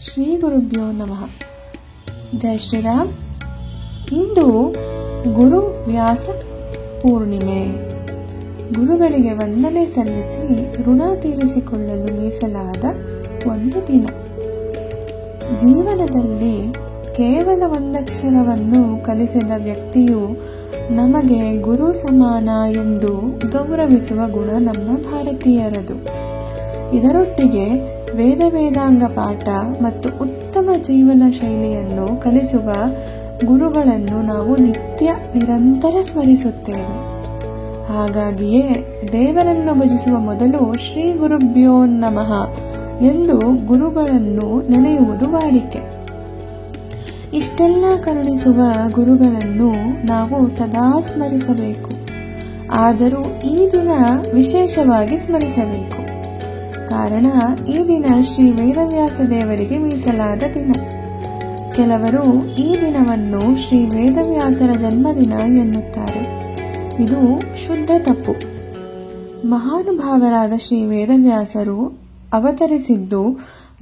ಶ್ರೀ ಗುರುಭ್ಯೋ ನಮಃ. ಜೈ ಶ್ರೀರಾಮ್. ಇಂದು ಗುರು ವ್ಯಾಸ ಪೂರ್ಣಿಮೆ. ಗುರುಗಳಿಗೆ ವಂದನೆ ಸಲ್ಲಿಸಿ ಋಣ ತೀರಿಸಿಕೊಳ್ಳಲು ಮೀಸಲಾದ ಒಂದು ದಿನ. ಜೀವನದಲ್ಲಿ ಕೇವಲ ಒಂದಕ್ಷರವನ್ನು ಕಲಿಸಿದ ವ್ಯಕ್ತಿಯು ನಮಗೆ ಗುರು ಸಮಾನ ಎಂದು ಗೌರವಿಸುವ ಗುಣ ನಮ್ಮ ಭಾರತೀಯರದು. ಇದರೊಟ್ಟಿಗೆ ವೇದಾಂಗ ಪಾಠ ಮತ್ತು ಉತ್ತಮ ಜೀವನ ಶೈಲಿಯನ್ನು ಕಲಿಸುವ ಗುರುಗಳನ್ನು ನಾವು ನಿರಂತರ ಸ್ಮರಿಸುತ್ತೇವೆ. ಹಾಗಾಗಿಯೇ ದೇವರನ್ನು ಭಜಿಸುವ ಮೊದಲು ಶ್ರೀ ಗುರುಭ್ಯೋ ನಮಃ ಎಂದು ಗುರುಗಳನ್ನು ನೆನೆಯುವುದು ವಾಡಿಕೆ. ಇಷ್ಟೆಲ್ಲ ಕರುಣಿಸುವ ಗುರುಗಳನ್ನು ನಾವು ಸದಾ ಸ್ಮರಿಸಬೇಕು. ಆದರೂ ಈ ದಿನ ವಿಶೇಷವಾಗಿ ಸ್ಮರಿಸಬೇಕು. ಕಾರಣ, ಈ ದಿನ ಶ್ರೀ ವೇದವ್ಯಾಸ ದೇವರಿಗೆ ಮೀಸಲಾದ ದಿನ. ಕೆಲವರು ಈ ದಿನವನ್ನು ಶ್ರೀ ವೇದವ್ಯಾಸರ ಜನ್ಮದಿನ ಎನ್ನುತ್ತಾರೆ. ಇದು ಶುದ್ಧ ತಪ್ಪು. ಮಹಾನುಭಾವರಾದ ಶ್ರೀ ವೇದವ್ಯಾಸರು ಅವತರಿಸಿದ್ದು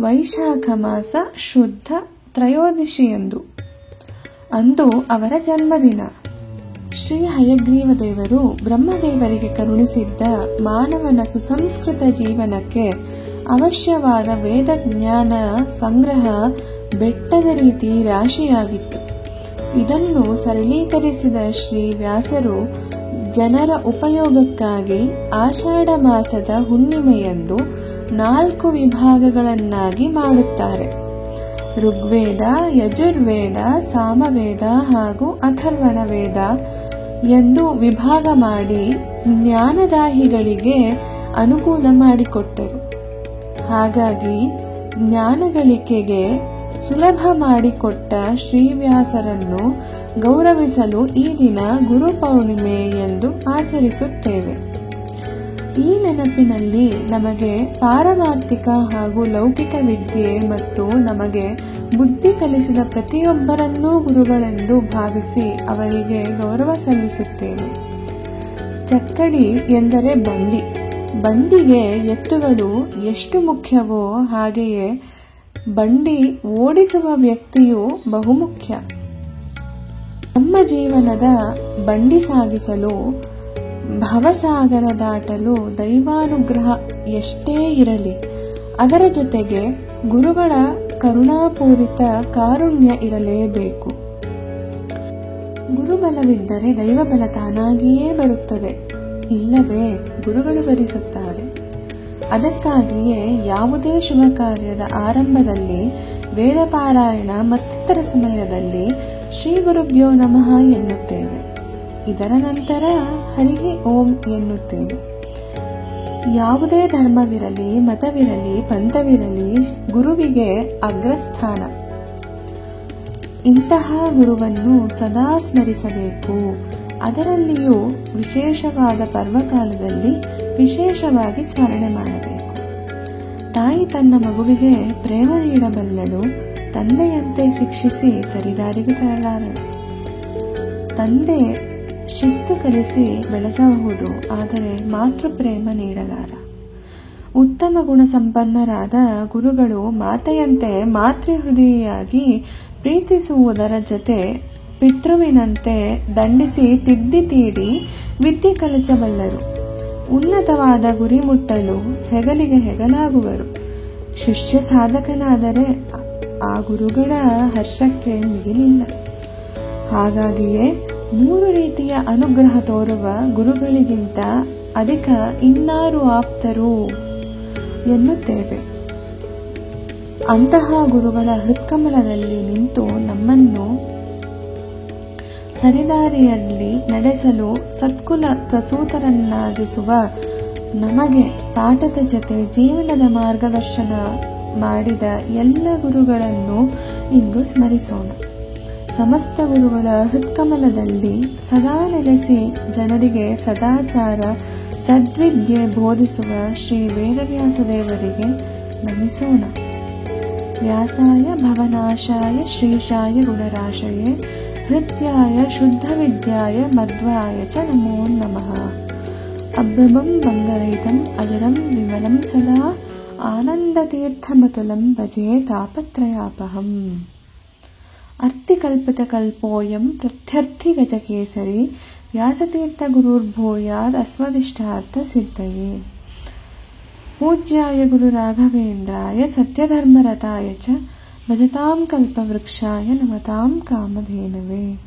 ವೈಶಾಖ ಮಾಸ ಶುದ್ಧ ತ್ರಯೋದಶಿಯಂದು. ಅಂದು ಅವರ ಜನ್ಮದಿನ. ಶ್ರೀ ಹಯಗ್ರೀವ ದೇವರು ಬ್ರಹ್ಮದೇವರಿಗೆ ಕರುಣಿಸಿದ್ದ ಮಾನವನ ಸುಸಂಸ್ಕೃತ ಜೀವನಕ್ಕೆ ಅವಶ್ಯವಾದ ವೇದ ಜ್ಞಾನ ಸಂಗ್ರಹ ಬೆಟ್ಟದ ರೀತಿ ರಾಶಿಯಾಗಿತ್ತು. ಇದನ್ನು ಸರಳೀಕರಿಸಿದ ಶ್ರೀ ವ್ಯಾಸರು ಜನರ ಉಪಯೋಗಕ್ಕಾಗಿ ಆಷಾಢ ಮಾಸದ ಹುಣ್ಣಿಮೆಯಂದು 4 ವಿಭಾಗಗಳನ್ನಾಗಿ ಮಾಡುತ್ತಾರೆ. ಋಗ್ವೇದ, ಯಜುರ್ವೇದ, ಸಾಮವೇದ ಹಾಗೂ ಅಥರ್ವಣ ವೇದ ಎಂದು ವಿಭಾಗ ಮಾಡಿ ಜ್ಞಾನದಾಹಿಗಳಿಗೆ ಅನುಕೂಲ ಮಾಡಿಕೊಟ್ಟರು. ಹಾಗಾಗಿ ಜ್ಞಾನಗಳಿಕೆಗೆ ಸುಲಭ ಮಾಡಿಕೊಟ್ಟ ಶ್ರೀವ್ಯಾಸರನ್ನು ಗೌರವಿಸಲು ಈ ದಿನ ಗುರು ಪೌರ್ಣಿಮೆ ಎಂದು ಆಚರಿಸುತ್ತೇವೆ. ಈ ನೆನಪಿನಲ್ಲಿ ನಮಗೆ ಪಾರಮಾರ್ಥಿಕ ಹಾಗೂ ಲೌಕಿಕ ವಿದ್ಯೆ ಮತ್ತು ನಮಗೆ ಬುದ್ಧಿ ಕಲಿಸಿದ ಪ್ರತಿಯೊಬ್ಬರನ್ನೂ ಗುರುಗಳೆಂದು ಭಾವಿಸಿ ಅವರಿಗೆ ಗೌರವ ಸಲ್ಲಿಸುತ್ತೇವೆ. ಚಕ್ಕಡಿ ಎಂದರೆ ಬಂಡಿ. ಬಂಡಿಗೆ ಎತ್ತುಗಳು ಎಷ್ಟು ಮುಖ್ಯವೋ ಹಾಗೆಯೇ ಬಂಡಿ ಓಡಿಸುವ ವ್ಯಕ್ತಿಯು ಬಹುಮುಖ್ಯ. ನಮ್ಮ ಜೀವನದ ಬಂಡಿ ಸಾಗಿಸಲು ಭವಸಾಗರ ದಾಟಲು ದೈವಾನುಗ್ರಹ ಎಷ್ಟೇ ಇರಲಿ, ಅದರ ಜೊತೆಗೆ ಗುರುಗಳ ಕರುಣಾಪೂರಿತ ಕಾರುಣ್ಯ ಇರಲೇಬೇಕು. ಗುರುಬಲವಿದ್ದರೆ ದೈವಬಲ ತಾನಾಗಿಯೇ ಬರುತ್ತದೆ, ಇಲ್ಲವೇ ಗುರುಗಳು ಬರಿಸುತ್ತಾರೆ. ಅದಕ್ಕಾಗಿಯೇ ಯಾವುದೇ ಶುಭ ಕಾರ್ಯದ ಆರಂಭದಲ್ಲಿ, ವೇದ ಪಾರಾಯಣ ಮತ್ತಿತರ ಸಮಯದಲ್ಲಿ ಶ್ರೀ ಗುರುಭ್ಯೋ ನಮಃ ಎನ್ನುತ್ತೇವೆ. ಇದರ ನಂತರ ಹರಿ ಓಂ ಎನ್ನುತ್ತೇವೆ. ಯಾವುದೇ ಧರ್ಮವಿರಲಿ, ಮತವಿರಲಿ, ಪಂಥವಿರಲಿ, ಗುರುವಿಗೆ ಅಗ್ರಸ್ಥಾನ. ಇಂತಹ ಗುರುವನ್ನು ಸದಾ ಸ್ಮರಿಸಬೇಕು. ಅದರಲ್ಲಿಯೂ ವಿಶೇಷವಾದ ಪರ್ವಕಾಲದಲ್ಲಿ ವಿಶೇಷವಾಗಿ ಸ್ಮರಣೆ ಮಾಡಬೇಕು. ತಾಯಿ ತನ್ನ ಮಗುವಿಗೆ ಪ್ರೇಮ ನೀಡಬಲ್ಲಳು, ತಂದೆಯಂತೆ ಶಿಕ್ಷಿಸಿ ಸರಿದಾರಿಗೆ ತರಲಾರಳು. ತಂದೆ ಶಿಸ್ತು ಕಲಿಸಿ ಬೆಳೆಸಬಹುದು, ಆದರೆ ಮಾತೃ ಪ್ರೇಮ ನೀಡಲಾರ. ಉತ್ತಮ ಗುಣ ಸಂಪನ್ನರಾದ ಗುರುಗಳು ಮಾತೆಯಂತೆ ಮಾತೃಹೃದಯಿಯಾಗಿ ಪ್ರೀತಿಸುವುದರ ಜೊತೆ ಪಿತೃವಿನಂತೆ ದಂಡಿಸಿ ತಿದ್ದಿ ತೀಡಿ ವಿದ್ಯೆ ಕಲಿಸಬಲ್ಲರು. ಉನ್ನತವಾದ ಗುರಿ ಮುಟ್ಟಲು ಹೆಗಲಿಗೆ ಹೆಗಲಾಗುವರು. ಶಿಷ್ಯ ಸಾಧಕನಾದರೆ ಆ ಗುರುಗಳ ಹರ್ಷಕ್ಕೆ ಮಿಗಿಲಿಲ್ಲ. ಹಾಗಾಗಿಯೇ 3 ರೀತಿಯ ಅನುಗ್ರಹ ತೋರುವ ಗುರುಗಳಿಗಿಂತ ಅಧಿಕ ಇನ್ನಾರು ಆಪ್ತರು ಎನ್ನುತ್ತೇವೆ. ಅಂತಹ ಗುರುಗಳ ಹೃತ್ಕಮಲದಲ್ಲಿ ನಿಂತು ನಮ್ಮನ್ನು ಸರಿದಾರಿಯಲ್ಲಿ ನಡೆಸಲು ಸತ್ಕುಲ ಪ್ರಸೂತರನ್ನಾಗಿಸುವ, ನಮಗೆ ಪಾಠದ ಜೊತೆ ಜೀವನದ ಮಾರ್ಗದರ್ಶನ ಮಾಡಿದ ಎಲ್ಲ ಗುರುಗಳನ್ನು ಇಂದು ಸ್ಮರಿಸೋಣ. ಸಮಸ್ತ ಗುರುಗಳ ಹೃತ್ಕಮಲದಲ್ಲಿ ಸದಾ ನೆಲೆಸಿ ಜನರಿಗೆ ಸದಾಚಾರ ಸದ್ವಿದ್ಯೆ ಬೋಧಿಸುವ ಶ್ರೀ ವೇದವ್ಯಾಸ ದೇವರಿಗೆ ನಮಿಸೋಣ. ವ್ಯಾಸಾಯ ಭವನಾಶಾಯ ಶ್ರೀಶಾಯ ಗುಣರಾಶಯೇ ಹೃದ್ಯಾಯ ಶುದ್ಧ ವಿದ್ಯಾಯ ಮಧ್ವಾಯ ಚ ನಮೋ ನಮಃ. ಅಭ್ರಮಂ ಭಂಗರಹಿತಂ ಅಜಡಂ ವಿಮಲಂ ಸದಾ ಆನಂದತೀರ್ಥಮತುಲಂ ಭಜೆ ತಾಪತ್ರಯಾಪಹಂ. ಅರ್ಥಿಕಲ್ಪಿತಕಲ್ಪೋಯಂ ಪ್ರತ್ಯರ್ಥಿ ಗಜಕೇಸರಿ ವ್ಯಾಸತೀರ್ಥ ಗುರುರ್ಭೂಯಾದ್ ಅಸ್ಮದಿಷ್ಟಾರ್ಥ ಸಿದ್ಧಯೇ. ಪೂಜ್ಯಾಯ ಗುರು ರಾಘವೇಂದ್ರಾಯ ಸತ್ಯಧರ್ಮರತಾಯ ಚ ಭಜತಾಂ ಕಲ್ಪವೃಕ್ಷಾಯ ನಮತಾಂ ಕಾಮಧೇನವೇ.